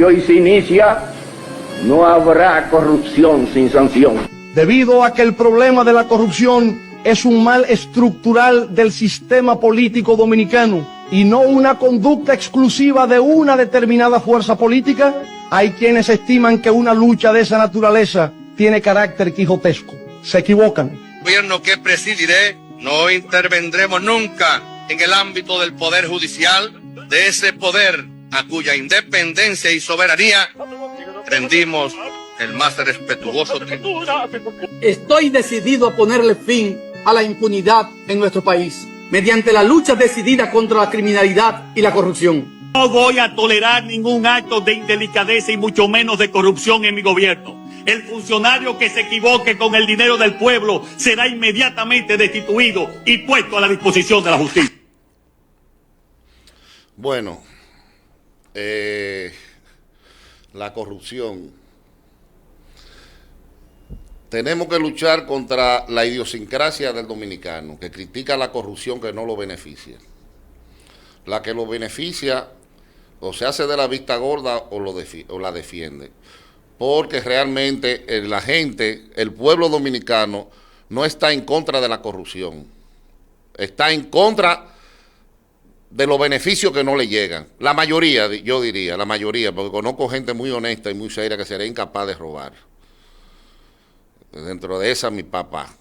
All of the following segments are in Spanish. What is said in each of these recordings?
que hoy se inicia, no habrá corrupción sin sanción. Debido a que el problema de la corrupción es un mal estructural del sistema político dominicano y no una conducta exclusiva de una determinada fuerza política, hay quienes estiman que una lucha de esa naturaleza tiene carácter quijotesco. Se equivocan. El gobierno que presidiré no intervendremos nunca en el ámbito del poder judicial, de ese poder a cuya independencia y soberanía rendimos el más respetuoso tributo. Estoy decidido a ponerle fin a la impunidad en nuestro país, mediante la lucha decidida contra la criminalidad y la corrupción. No voy a tolerar ningún acto de indelicadeza y mucho menos de corrupción en mi gobierno. El funcionario que se equivoque con el dinero del pueblo será inmediatamente destituido y puesto a la disposición de la justicia. Bueno, la corrupción. Tenemos que luchar contra la idiosincrasia del dominicano, que critica la corrupción que no lo beneficia. La que lo beneficia o se hace de la vista gorda o la defiende. Porque realmente la gente, el pueblo dominicano, no está en contra de la corrupción. Está en contra de los beneficios que no le llegan. La mayoría, yo diría, la mayoría, porque conozco gente muy honesta y muy seria que sería incapaz de robar. Dentro de esa, mi papá,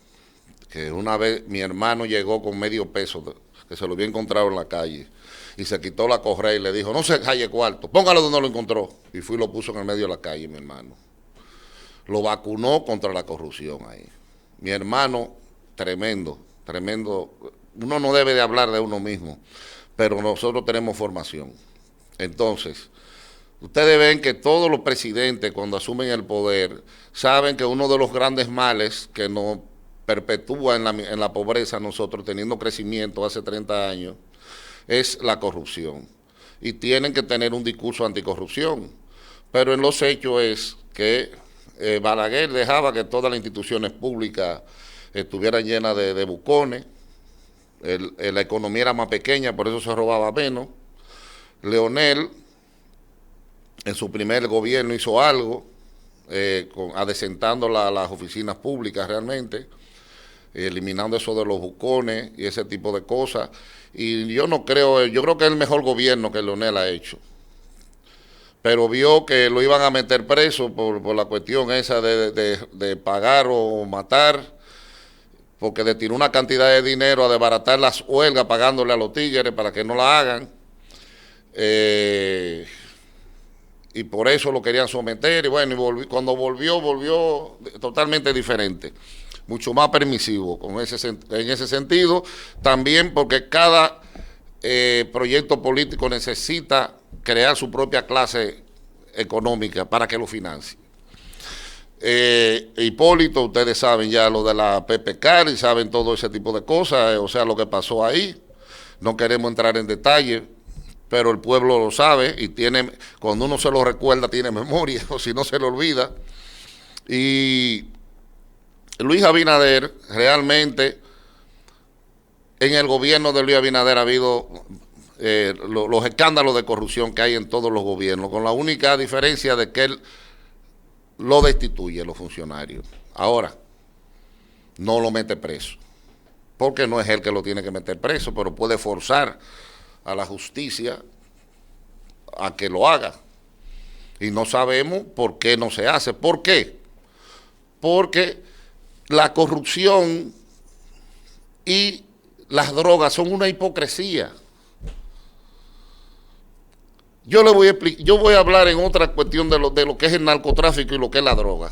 que una vez mi hermano llegó con medio peso, que se lo había encontrado en la calle, y se quitó la correa y le dijo, no se calle cuarto, póngalo donde lo encontró. Y fue y lo puso en el medio de la calle, mi hermano. Lo vacunó contra la corrupción ahí. Mi hermano, tremendo, tremendo. Uno no debe de hablar de uno mismo, pero nosotros tenemos formación. Entonces, ustedes ven que todos los presidentes cuando asumen el poder saben que uno de los grandes males que nos perpetúa en la pobreza nosotros teniendo crecimiento hace 30 años es la corrupción. Y tienen que tener un discurso anticorrupción. Pero en los hechos es que Balaguer dejaba que todas las instituciones públicas estuvieran llenas de bucones. La economía era más pequeña, por eso se robaba menos. Leonel en su primer gobierno hizo algo, adecentando las oficinas públicas realmente, eliminando eso de los bucones y ese tipo de cosas. Y yo creo que es el mejor gobierno que Leonel ha hecho. Pero vio que lo iban a meter preso por la cuestión esa de pagar o matar, porque destinó una cantidad de dinero a desbaratar las huelgas pagándole a los tigres para que no la hagan. Y por eso lo querían someter, y bueno, cuando volvió totalmente diferente, mucho más permisivo en ese sentido, también porque cada proyecto político necesita crear su propia clase económica para que lo financie. Hipólito, ustedes saben ya lo de la PPK y saben todo ese tipo de cosas, o sea, lo que pasó ahí, no queremos entrar en detalle, pero el pueblo lo sabe y cuando uno se lo recuerda tiene memoria, o si no se lo olvida. Y Luis Abinader, realmente, en el gobierno de Luis Abinader ha habido los escándalos de corrupción que hay en todos los gobiernos, con la única diferencia de que él lo destituye, los funcionarios. Ahora, no lo mete preso, porque no es él que lo tiene que meter preso, pero puede forzar a la justicia a que lo haga. Y no sabemos por qué no se hace. ¿Por qué? Porque la corrupción y las drogas son una hipocresía. Yo voy a hablar en otra cuestión de lo que es el narcotráfico y lo que es la droga.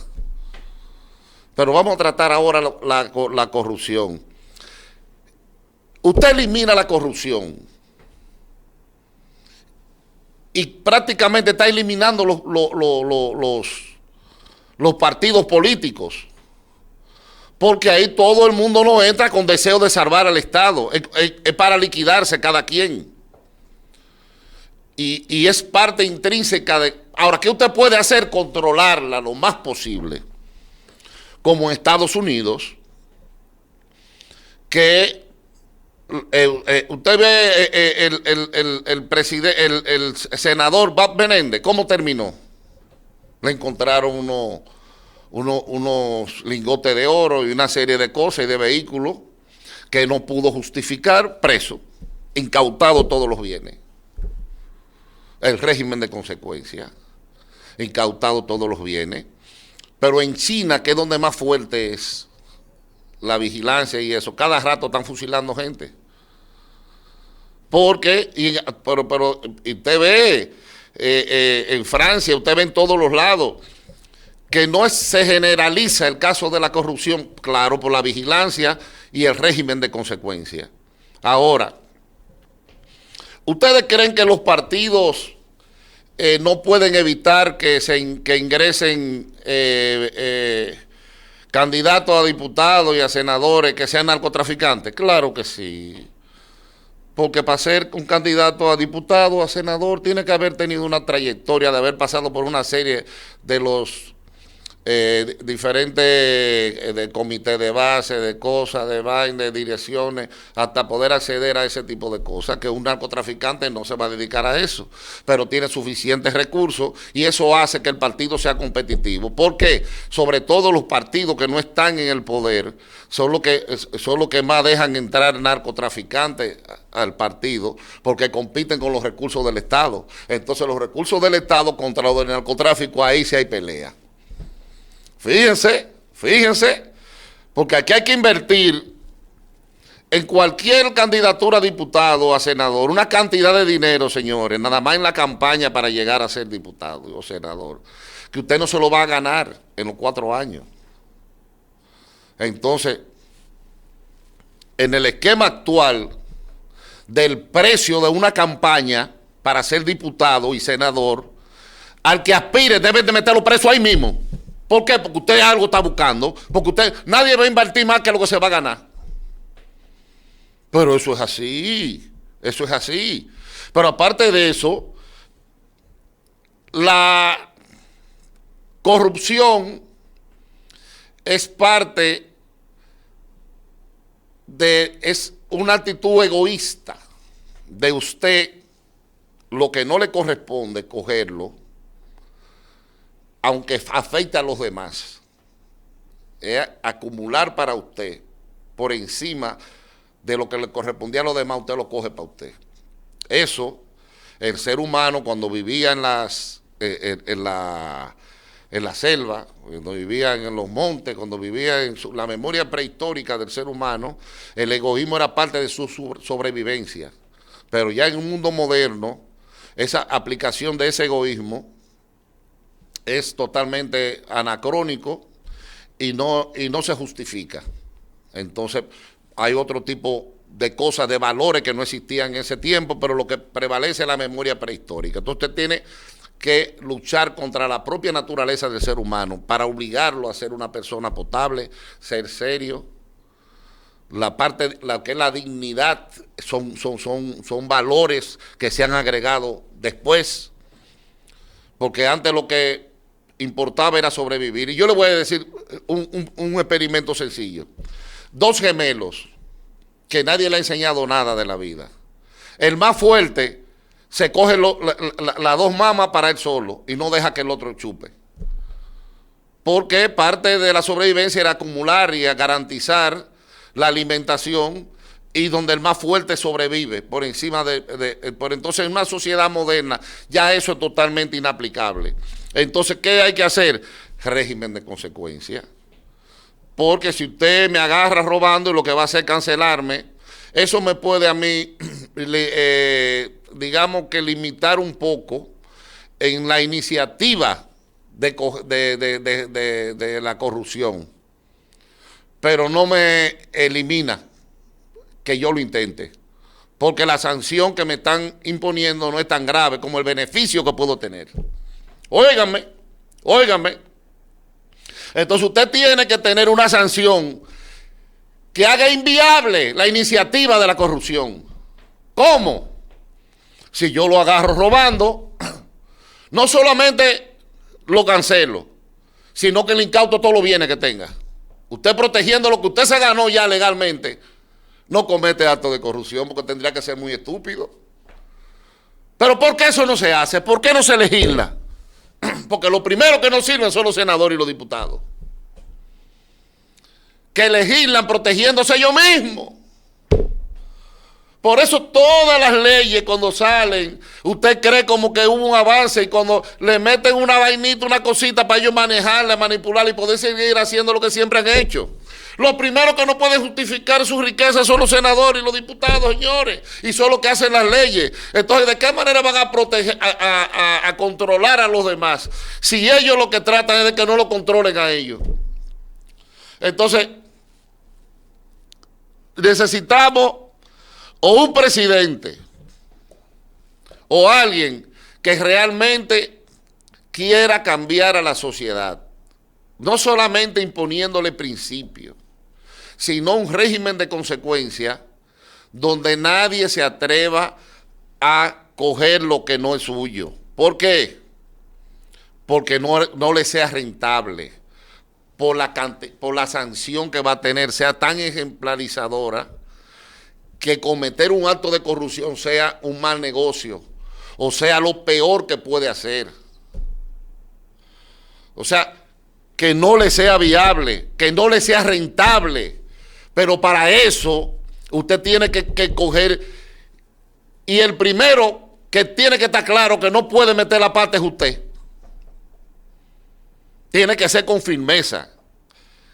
Pero vamos a tratar ahora la corrupción. Usted elimina la corrupción y prácticamente está eliminando los partidos políticos, porque ahí todo el mundo no entra con deseo de salvar al Estado, es para liquidarse cada quien. Y es parte intrínseca de... Ahora, ¿qué usted puede hacer? Controlarla lo más posible, como en Estados Unidos, que usted ve el senador Bob Menéndez, ¿cómo terminó? Le encontraron unos lingotes de oro y una serie de cosas y de vehículos que no pudo justificar, preso, incautado todos los bienes. El régimen de consecuencia, incautado todos los bienes. Pero en China, que es donde más fuerte es la vigilancia y eso, cada rato están fusilando gente. Porque, pero usted ve en Francia, usted ve en todos los lados, que no se generaliza el caso de la corrupción, claro, por la vigilancia y el régimen de consecuencia. Ahora, ¿ustedes creen que los partidos no pueden evitar que ingresen candidatos a diputados y a senadores que sean narcotraficantes? Claro que sí. Porque para ser un candidato a diputado, a senador, tiene que haber tenido una trayectoria de haber pasado por una serie de los diferentes de comités de base, de cosas, de vaina, de direcciones, hasta poder acceder a ese tipo de cosas, que un narcotraficante no se va a dedicar a eso, pero tiene suficientes recursos y eso hace que el partido sea competitivo. ¿Por qué? Sobre todo los partidos que no están en el poder son los que más dejan entrar narcotraficantes al partido, porque compiten con los recursos del Estado. Entonces los recursos del Estado contra los del narcotráfico, ahí sí hay pelea. Fíjense, porque aquí hay que invertir en cualquier candidatura a diputado o a senador una cantidad de dinero, señores, nada más en la campaña para llegar a ser diputado o senador, que usted no se lo va a ganar en los 4 años. Entonces, en el esquema actual del precio de una campaña para ser diputado y senador, al que aspire deben de meterlo preso ahí mismo. ¿Por qué? Porque usted algo está buscando, porque nadie va a invertir más que lo que se va a ganar. Pero eso es así, Pero aparte de eso, la corrupción es parte es una actitud egoísta de usted, lo que no le corresponde, cogerlo, aunque afecte a los demás, es acumular para usted por encima de lo que le correspondía a los demás, usted lo coge para usted. Eso, el ser humano cuando vivía en la selva, cuando vivía en los montes, cuando vivía en la memoria prehistórica del ser humano, el egoísmo era parte de su sobrevivencia. Pero ya en un mundo moderno, esa aplicación de ese egoísmo es totalmente anacrónico y no se justifica. Entonces hay otro tipo de cosas, de valores que no existían en ese tiempo, pero lo que prevalece es la memoria prehistórica. Entonces usted tiene que luchar contra la propia naturaleza del ser humano para obligarlo a ser una persona potable, ser serio. La que es la dignidad son valores que se han agregado después, porque antes lo que importaba era sobrevivir. Y yo le voy a decir un experimento sencillo. 2 gemelos que nadie le ha enseñado nada de la vida. El más fuerte se coge las 2 mamas para él solo y no deja que el otro chupe. Porque parte de la sobrevivencia era acumular y garantizar la alimentación, y donde el más fuerte sobrevive por encima por entonces en una sociedad moderna ya eso es totalmente inaplicable. Entonces, ¿qué hay que hacer? Régimen de consecuencia. Porque si usted me agarra robando y lo que va a hacer es cancelarme, eso me puede a mí, digamos que limitar un poco en la iniciativa de la corrupción. Pero no me elimina que yo lo intente, porque la sanción que me están imponiendo no es tan grave como el beneficio que puedo tener. Óiganme. Entonces usted tiene que tener una sanción que haga inviable la iniciativa de la corrupción. ¿Cómo? Si yo lo agarro robando, no solamente lo cancelo, sino que le incauto todos los bienes que tenga. Usted protegiendo lo que usted se ganó ya legalmente, no comete actos de corrupción porque tendría que ser muy estúpido. Pero ¿por qué eso no se hace? ¿Por qué no se legisla? Porque lo primero que nos sirven son los senadores y los diputados, que legislan protegiéndose ellos mismos. Por eso todas las leyes cuando salen, usted cree como que hubo un avance y cuando le meten una vainita, una cosita para ellos manejarla, manipularla y poder seguir haciendo lo que siempre han hecho. Los primeros que no pueden justificar sus riquezas son los senadores y los diputados, señores, y son los que hacen las leyes. Entonces, ¿de qué manera van a proteger, a controlar a los demás? Si ellos lo que tratan es de que no lo controlen a ellos. Entonces, necesitamos o un presidente o alguien que realmente quiera cambiar a la sociedad, no solamente imponiéndole principios, sino un régimen de consecuencia donde nadie se atreva a coger lo que no es suyo. ¿Por qué? Porque no le sea rentable, por la sanción que va a tener, sea tan ejemplarizadora, que cometer un acto de corrupción sea un mal negocio, o sea lo peor que puede hacer. O sea, que no le sea viable, que no le sea rentable. Pero para eso usted tiene que coger, y el primero que tiene que estar claro que no puede meter la pata es usted. Tiene que ser con firmeza,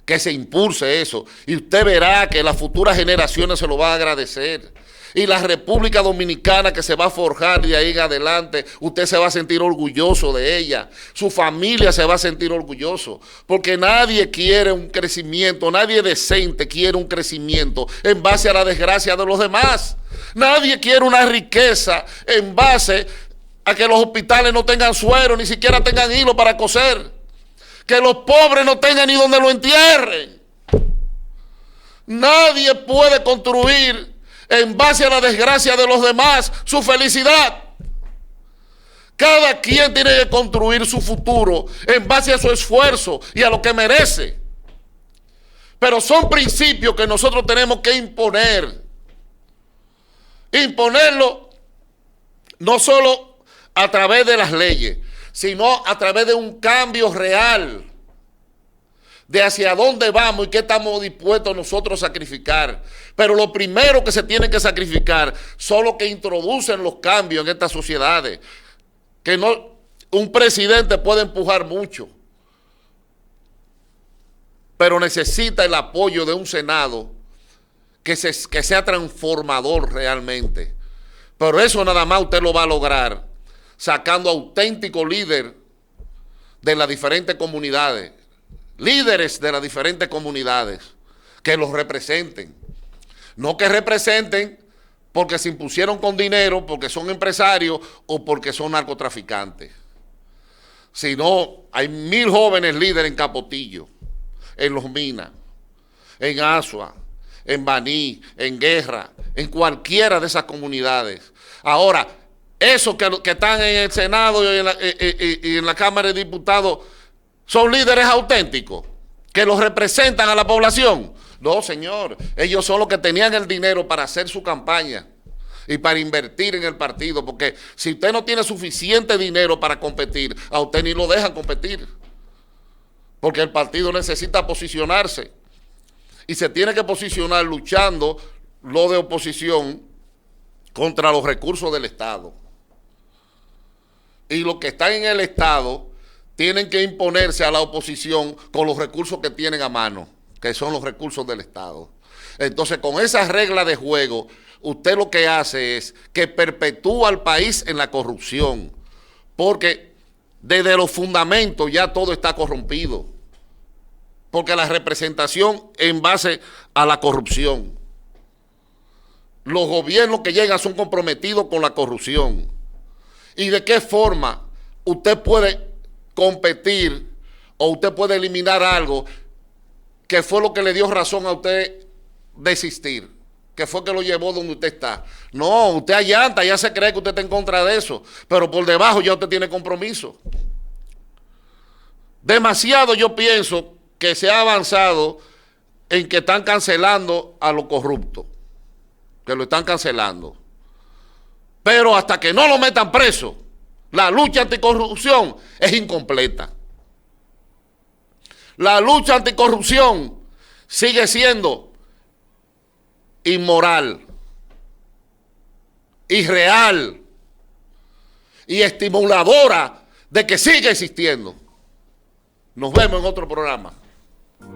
que se impulse eso, y usted verá que las futuras generaciones se lo van a agradecer. Y la República Dominicana que se va a forjar de ahí en adelante, usted se va a sentir orgulloso de ella, su familia se va a sentir orgulloso, porque nadie quiere un crecimiento, nadie decente quiere un crecimiento en base a la desgracia de los demás. Nadie quiere una riqueza en base a que los hospitales no tengan suero, ni siquiera tengan hilo para coser, que los pobres no tengan ni donde lo entierren. Nadie puede construir en base a la desgracia de los demás su felicidad. Cada quien tiene que construir su futuro en base a su esfuerzo y a lo que merece. Pero son principios que nosotros tenemos que imponer. Imponerlo no solo a través de las leyes, sino a través de un cambio real de hacia dónde vamos y qué estamos dispuestos nosotros a sacrificar. Pero lo primero que se tiene que sacrificar son los que introducen los cambios en estas sociedades. Que no, un presidente puede empujar mucho, pero necesita el apoyo de un Senado que sea transformador realmente. Pero eso nada más usted lo va a lograr sacando auténticos líderes de las diferentes comunidades, líderes de las diferentes comunidades que los representen. No que representen porque se impusieron con dinero, porque son empresarios o porque son narcotraficantes. Sino hay 1000 jóvenes líderes en Capotillo, en Los Minas, en Asua, en Baní, en Guerra, en cualquiera de esas comunidades. Ahora, esos que están en el Senado y en la Cámara de Diputados son líderes auténticos que los representan a la población. No, señor, ellos son los que tenían el dinero para hacer su campaña y para invertir en el partido, porque si usted no tiene suficiente dinero para competir, a usted ni lo dejan competir, porque el partido necesita posicionarse y se tiene que posicionar luchando lo de oposición contra los recursos del Estado. Y los que están en el Estado tienen que imponerse a la oposición con los recursos que tienen a mano, que son los recursos del Estado. Entonces, con esa regla de juego, usted lo que hace es que perpetúa al país en la corrupción, porque desde los fundamentos ya todo está corrompido, porque la representación en base a la corrupción. Los gobiernos que llegan son comprometidos con la corrupción. ¿Y de qué forma usted puede competir o usted puede eliminar algo que fue lo que le dio razón a usted desistir, que fue que lo llevó donde usted está? No, usted allanta, ya se cree que usted está en contra de eso, pero por debajo ya usted tiene compromiso. Demasiado yo pienso que se ha avanzado en que están cancelando a los corruptos. que lo están cancelando. Pero hasta que no lo metan preso, la lucha anticorrupción es incompleta. La lucha anticorrupción sigue siendo inmoral, irreal y estimuladora de que siga existiendo. Nos vemos en otro programa.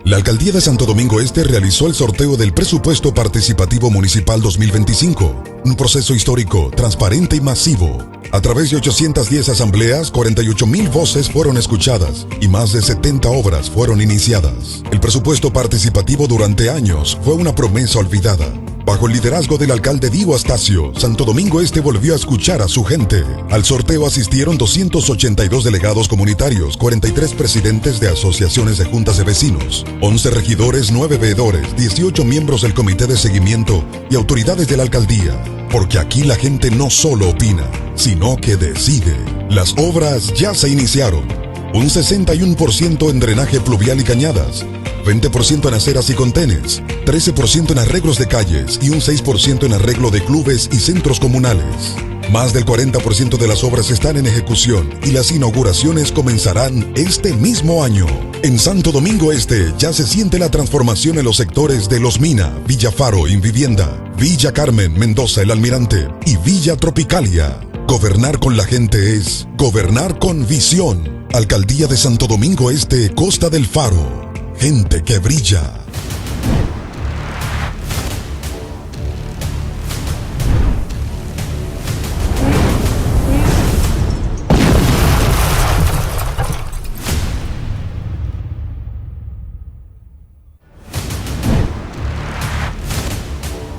La Alcaldía de Santo Domingo Este realizó el sorteo del Presupuesto Participativo Municipal 2025, un proceso histórico, transparente y masivo. A través de 810 asambleas, 48,000 voces fueron escuchadas y más de 70 obras fueron iniciadas. El presupuesto participativo durante años fue una promesa olvidada. Bajo el liderazgo del alcalde Diego Astacio, Santo Domingo Este volvió a escuchar a su gente. Al sorteo asistieron 282 delegados comunitarios, 43 presidentes de asociaciones de juntas de vecinos, 11 regidores, 9 veedores, 18 miembros del comité de seguimiento y autoridades de la alcaldía. Porque aquí la gente no solo opina, sino que decide. Las obras ya se iniciaron. Un 61% en drenaje pluvial y cañadas, 20% en aceras y contenes, 13% en arreglos de calles y un 6% en arreglo de clubes y centros comunales. Más del 40% de las obras están en ejecución y las inauguraciones comenzarán este mismo año. En Santo Domingo Este ya se siente la transformación en los sectores de Los Mina, Villa Faro, Invivienda, Villa Carmen, Mendoza, El Almirante y Villa Tropicalia. Gobernar con la gente es gobernar con visión. Alcaldía de Santo Domingo Este, Costa del Faro. Gente que brilla.